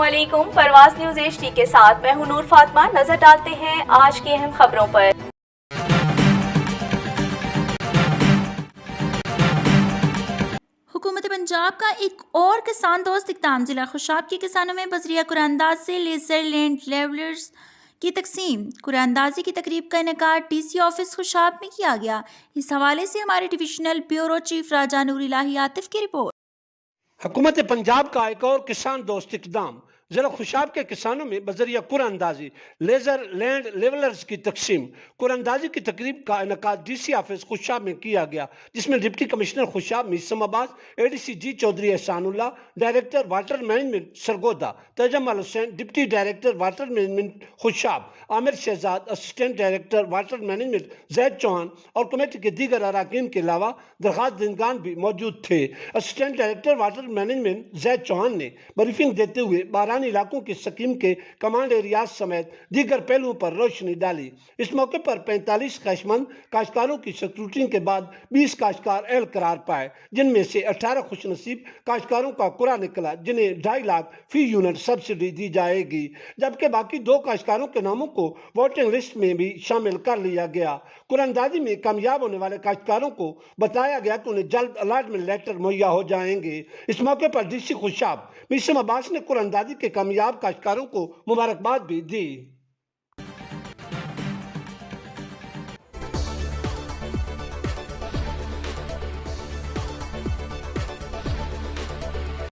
अस्सलामुअलैकुम। परवाज news HD के साथ मैं हूं नूर फातिमा। नजर डालते हैं आज की अहम खबरों पर। हुकूमत पंजाब का एक और किसान दोस्त इक़दाम। जिला खुशाब के किसानों में बजरिया कुरानंदाज से लेजर लैंड लेवलर्स की तकसीम। कुरानंदाजी की तकरीब का इनेकाद DC ऑफिस खुशाब में किया गया। इस हवाले से हमारे डिविजनल ब्यूरो चीफ राजा नूर इलाही आतिफ की रिपोर्ट। हुकूमत पंजाब का एक और किसान दोस्त इक़दाम। जिला खुशाब के किसानों में बजरिया कुरानंदाजी लेजर लैंड लेवलर्स की तकसीम। कुरानंदाजी की तकरीब का इनेकाद DC ऑफिस खुशाब में किया गया, जिसमें deputy commissioner Khushab Meesam Abbas, ADC G Chaudhry Ehsanullah, director water management Sargodha Tajammal Hussain, deputy director water management Khushab Aamir Shahzad, assistant director water management Zaid Chauhan और कमेटी के दीगर अरकान के अलावा दरख्वास्त दहिंदगान भी मौजूद थे। Assistant director water management Zaid Chauhan ने ब्रीफिंग देते हुए बारानी इलाकों की स्कीम के कमांड एरियाज समेत दीगर पहलुओं पर रोशनी डाली। इस मौके पर 45 ख्वाहिशमंद काश्तकारों की स्क्रूटनी के बाद 20 काश्तकार अहल करार पाए, जिनमें से 18 खुशनसीब काश्तकारों का कुरा निकला, जिन्हें 2.5 लाख फी यूनिट सब्सिडी दी जाएगी, जबकि बाकी 2 काश्तकारों के नामों को वोटिंग लिस्ट में भी शामिल कर लिया गया। कुरानंदाजी में कामयाब होने वाले काश्तकारों को बताया गया कि उन्हें जल्द अलॉटमेंट लेटर मुहैया हो जाएंगे। इस मौके पर DC खुशाब मीसम अब्बास ने कुरानंदाजी के कामयाब काश्तकारों को मुबारकबाद भी दी।